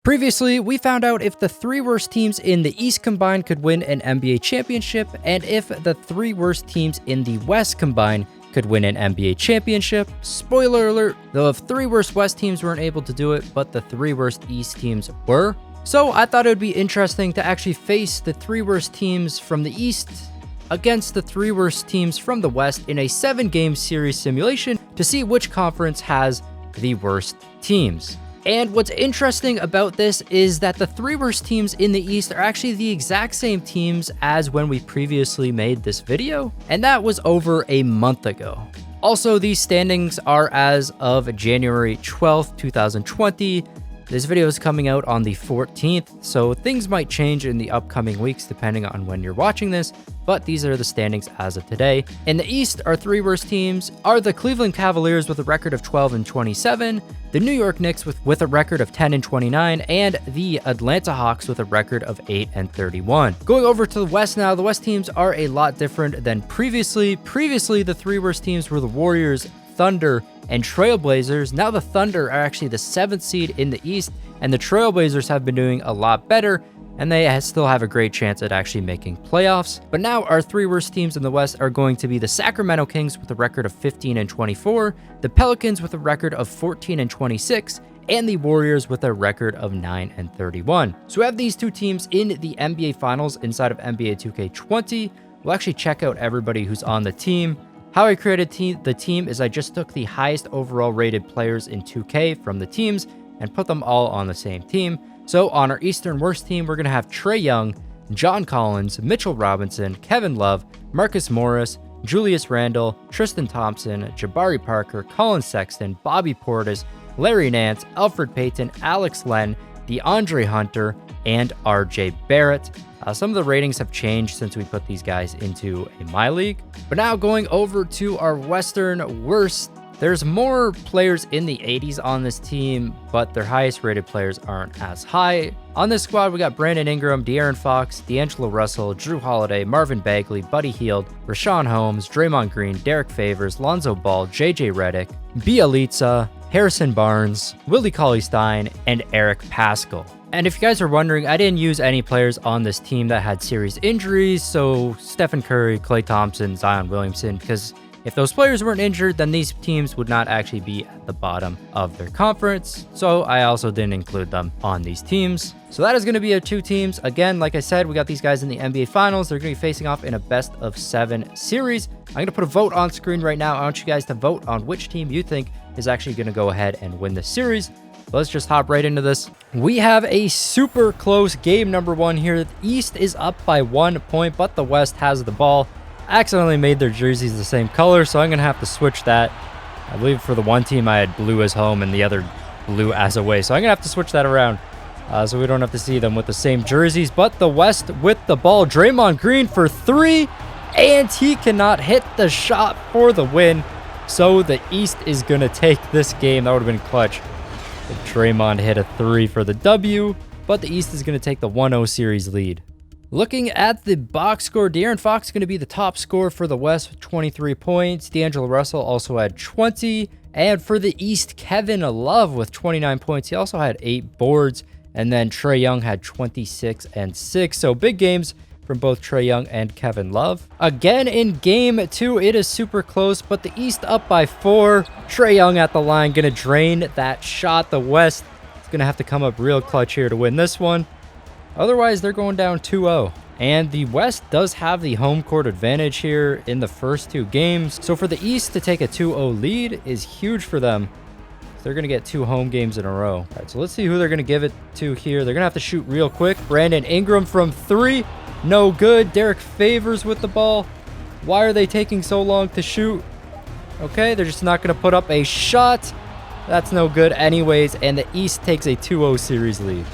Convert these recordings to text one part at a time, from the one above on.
Previously, we found out if the three worst teams in the East combined could win an NBA championship, and if the three worst teams in the West combined could win an NBA championship. Spoiler alert, the three worst West teams weren't able to do it, but the three worst East teams were. So I thought it would be interesting to actually face the three worst teams from the East against the three worst teams from the West in a 7-game series simulation to see which conference has the worst teams. And what's interesting about this is that the three worst teams in the East are actually the exact same teams as when we previously made this video, and that was over a month ago. Also, these standings are as of January 12th, 2020. This video is coming out on the 14th, so things might change in the upcoming weeks depending on when you're watching this, but these are the standings as of today. In the East, our three worst teams are the Cleveland Cavaliers with a record of 12-27, the New York Knicks with a record of 10-29, and the Atlanta Hawks with a record of 8-31. Going over to the West now, the West teams are a lot different than previously. Previously, the three worst teams were the Warriors, Thunder, and Trailblazers. Now the Thunder are actually the 7th seed in the East, and the Trailblazers have been doing a lot better, and they still have a great chance at actually making playoffs. But now our three worst teams in the West are going to be the Sacramento Kings with a record of 15-24, the Pelicans with a record of 14-26, and the Warriors with a record of 9-31. So we have these two teams in the NBA Finals inside of NBA 2K20. We'll actually check out everybody who's on the team. How I created the team is I just took the highest overall rated players in 2K from the teams and put them all on the same team. So on our Eastern worst team, we're going to have Trae Young, John Collins, Mitchell Robinson, Kevin Love, Marcus Morris, Julius Randle, Tristan Thompson, Jabari Parker, Colin Sexton, Bobby Portis, Larry Nance, Alfred Payton, Alex Len, DeAndre Hunter, and RJ Barrett. Some of the ratings have changed since we put these guys into a My League. But now going over to our Western worst, there's more players in the 80s on this team, but their highest rated players aren't as high. On this squad, we got Brandon Ingram, De'Aaron Fox, D'Angelo Russell, Drew Holiday, Marvin Bagley, Buddy Hield, Rashawn Holmes, Draymond Green, Derek Favors, Lonzo Ball, JJ Redick, Bielitsa, Harrison Barnes, Willie Cauley-Stein, and Eric Paschall. And if you guys are wondering, I didn't use any players on this team that had serious injuries, so Stephen Curry, Klay Thompson, Zion Williamson, because if those players weren't injured, then these teams would not actually be at the bottom of their conference. So I also didn't include them on these teams. So that is going to be our two teams. Again, like I said, we got these guys in the NBA Finals. They're going to be facing off in a best-of-7 series. I'm going to put a vote on screen right now. I want you guys to vote on which team you think is actually going to go ahead and win the series. Let's just hop right into this. We have a super close game number 1 here. The East is up by 1 point, but the West has the ball. I accidentally made their jerseys the same color, so I'm going to have to switch that. I believe for the one team I had blue as home and the other blue as away, so I'm going to have to switch that around so we don't have to see them with the same jerseys. But the West with the ball. Draymond Green for 3, and he cannot hit the shot for the win. So the East is going to take this game. That would have been clutch if Draymond hit a 3 for the W, but the East is going to take the 1-0 series lead. Looking at the box score, De'Aaron Fox is going to be the top scorer for the West with 23 points. D'Angelo Russell also had 20. And for the East, Kevin Love with 29 points. He also had 8 boards. And then Trae Young had 26 and 6. So big games from both Trae Young and Kevin Love. Again, in game 2, it is super close, but the East up by 4. Trae Young at the line, going to drain that shot. The West is going to have to come up real clutch here to win this one. Otherwise, they're going down 2-0. And the West does have the home court advantage here in the first 2 games. So for the East to take a 2-0 lead is huge for them. They're going to get 2 home games in a row. All right, so let's see who they're going to give it to here. They're going to have to shoot real quick. Brandon Ingram from 3. No good. Derek Favors with the ball. Why are they taking so long to shoot? Okay, they're just not going to put up a shot. That's no good anyways. And the East takes a 2-0 series lead.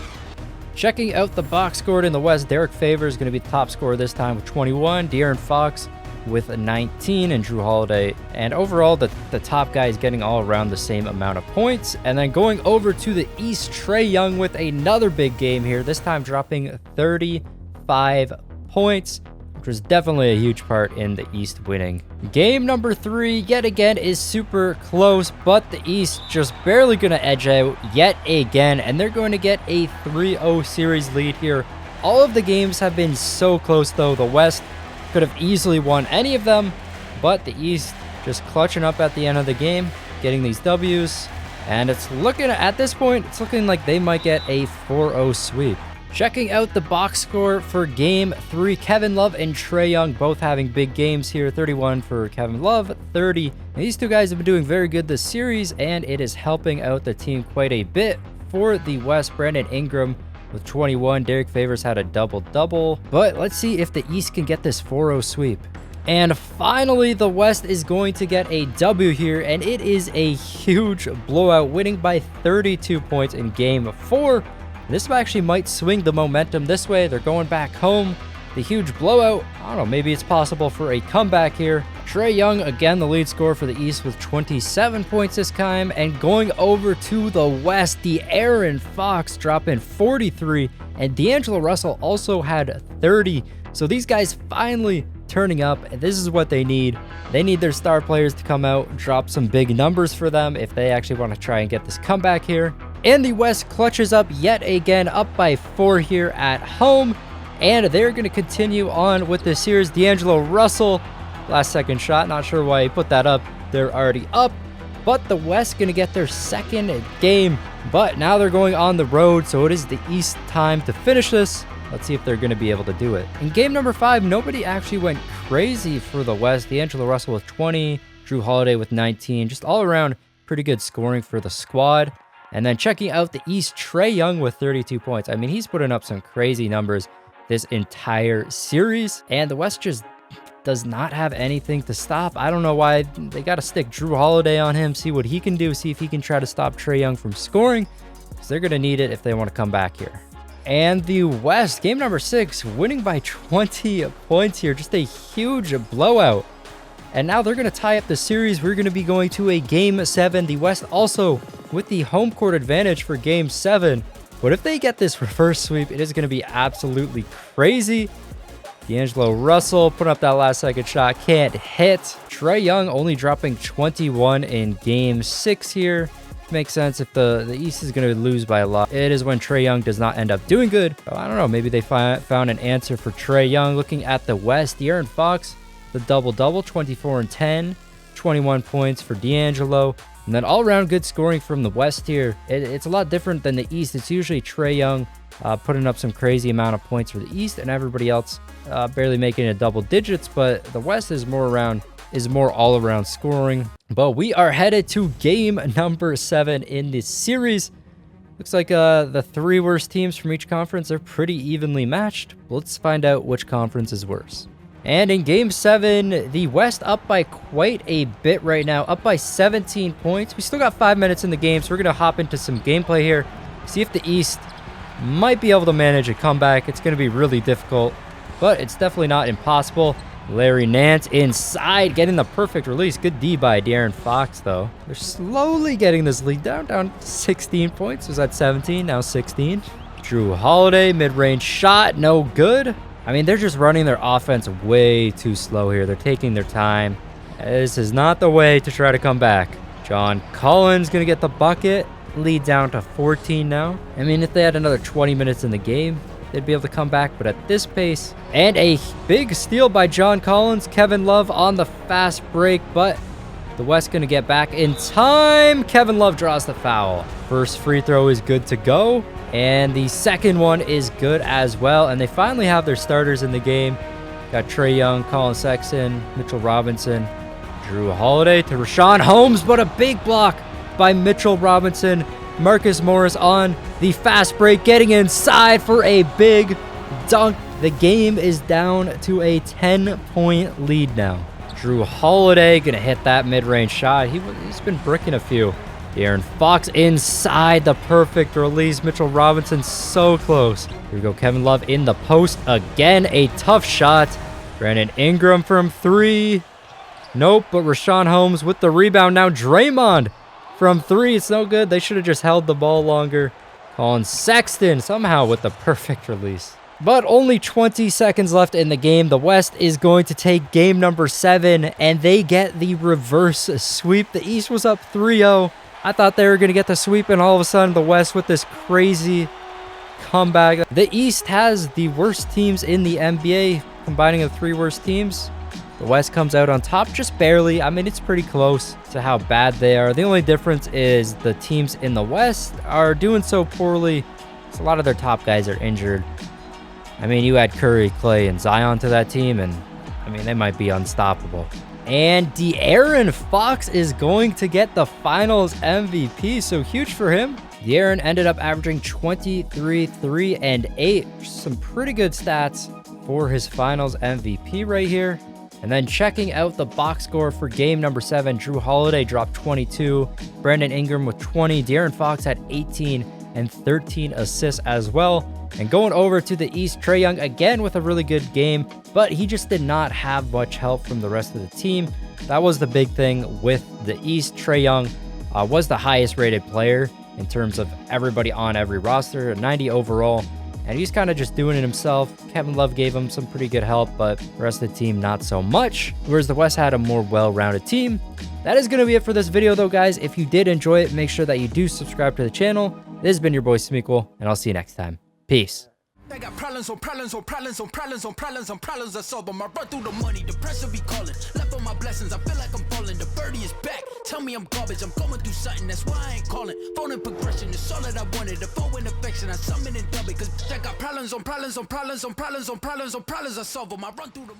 Checking out the box score in the West, Derek Favors is going to be the top scorer this time with 21. De'Aaron Fox with 19 and Drew Holiday. And overall, the top guy is getting all around the same amount of points. And then going over to the East, Trae Young with another big game here, this time dropping 35 points. which was definitely a huge part in the East winning. Game number 3, yet again, is super close, but the East just barely going to edge out yet again, and they're going to get a 3-0 series lead here. All of the games have been so close, though. The West could have easily won any of them, but the East just clutching up at the end of the game, getting these W's, and it's looking, at this point, it's looking like they might get a 4-0 sweep. Checking out the box score for Game 3, Kevin Love and Trae Young both having big games here. 31 for Kevin Love, 30. And these two guys have been doing very good this series, and it is helping out the team quite a bit. For the West, Brandon Ingram with 21. Derek Favors had a double-double. But let's see if the East can get this 4-0 sweep. And finally, the West is going to get a W here, and it is a huge blowout, winning by 32 points in Game 4. This actually might swing the momentum this way. They're going back home. The huge blowout, I don't know, maybe it's possible for a comeback here. Trae Young, again, the lead scorer for the East with 27 points this time. And going over to the West, De'Aaron Fox dropping 43. And D'Angelo Russell also had 30. So these guys finally turning up, and this is what they need. They need their star players to come out, drop some big numbers for them if they actually want to try and get this comeback here. And the West clutches up yet again, up by 4 here at home. And they're going to continue on with this series. D'Angelo Russell, last second shot. Not sure why he put that up. They're already up. But the West going to get their second game. But now they're going on the road, so it is the East time to finish this. Let's see if they're going to be able to do it. In game number 5, nobody actually went crazy for the West. D'Angelo Russell with 20, Drew Holiday with 19. Just all around pretty good scoring for the squad. And then checking out the East, Trae Young with 32 points. I mean, he's putting up some crazy numbers this entire series. And the West just does not have anything to stop. I don't know why. They got to stick Drew Holiday on him, see what he can do, see if he can try to stop Trae Young from scoring, because they're going to need it if they want to come back here. And the West, game number 6, winning by 20 points here. Just a huge blowout. And now they're going to tie up the series. We're going to be going to a game 7. The West also with the home court advantage for game 7. But if they get this reverse sweep, it is going to be absolutely crazy. D'Angelo Russell putting up that last second shot, can't hit. Trae Young only dropping 21 in game 6 here. Makes sense if the East is going to lose by a lot. It is when Trae Young does not end up doing good. So I don't know, maybe they found an answer for Trae Young. Looking at the West, De'Aaron Fox, the double-double, 24 and 10, 21 points for D'Angelo. And then all-around good scoring from the West here. It's a lot different than the East. It's usually Trae Young putting up some crazy amount of points for the East, and everybody else barely making it double digits. But the West is more all-around scoring. But we are headed to game number 7 in this series. Looks like the 3 worst teams from each conference are pretty evenly matched. Let's find out which conference is worse. And in game 7, the West up by quite a bit right now, up by 17 points. We still got 5 minutes in the game, so we're going to hop into some gameplay here. See if the East might be able to manage a comeback. It's going to be really difficult, but it's definitely not impossible. Larry Nance inside, getting the perfect release. Good D by De'Aaron Fox, though. They're slowly getting this lead down 16 points. Was that 17? Now 16. Drew Holiday, mid-range shot, no good. I mean, they're just running their offense way too slow here. They're taking their time. This is not the way to try to come back. John Collins going to get the bucket. Lead down to 14 now. I mean, if they had another 20 minutes in the game, they'd be able to come back, but at this pace. And a big steal by John Collins. Kevin Love on the fast break, but the West going to get back in time. Kevin Love draws the foul. First free throw is good to go. And the second one is good as well. And they finally have their starters in the game. Got Trae Young, Colin Sexton, Mitchell Robinson, Drew Holiday to Richaun Holmes, but a big block by Mitchell Robinson. Marcus Morris on the fast break, getting inside for a big dunk. The game is down to a 10-point lead now. Drew Holiday gonna hit that mid-range shot. He's been bricking a few. De'Aaron Fox inside, the perfect release. Mitchell Robinson so close. Here we go, Kevin Love in the post again. A tough shot. Brandon Ingram from 3. Nope, but Richaun Holmes with the rebound. Now Draymond from 3. It's no good. They should have just held the ball longer. Colin Sexton somehow with the perfect release. But only 20 seconds left in the game. The West is going to take game number 7, and they get the reverse sweep. The East was up 3-0. I thought they were going to get the sweep, and all of a sudden, the West with this crazy comeback. The East has the worst teams in the NBA, combining the 3 worst teams. The West comes out on top just barely. I mean, it's pretty close to how bad they are. The only difference is the teams in the West are doing so poorly. So a lot of their top guys are injured. I mean, you add Curry, Clay, and Zion to that team, and I mean, they might be unstoppable. And De'Aaron Fox is going to get the Finals MVP, so huge for him. De'Aaron ended up averaging 23, 3, and 8. Some pretty good stats for his Finals MVP right here. And then checking out the box score for game number 7, Drew Holiday dropped 22, Brandon Ingram with 20, De'Aaron Fox had 18 and 13 assists as well. And going over to the East, Trae Young again with a really good game, but he just did not have much help from the rest of the team. That was the big thing with the East. Trae Young was the highest rated player in terms of everybody on every roster, 90 overall. And he's kind of just doing it himself. Kevin Love gave him some pretty good help, but the rest of the team not so much. Whereas the West had a more well-rounded team. That is going to be it for this video though, guys. If you did enjoy it, make sure that you do subscribe to the channel. This has been your boy Smequle, and I'll see you next time. Peace. I got problems on problems on problems on problems on problems on problems I solve them. I run through the money, the pressure be calling. Left on my blessings, I feel like I'm falling. The birdie is back, tell me I'm garbage. I'm going through something, that's why I ain't calling. Phone and progression, it's all that I wanted. The phone and affection, I summon and dub it. Cause I got problems on problems on problems on problems on problems on problems I solve them. I run through the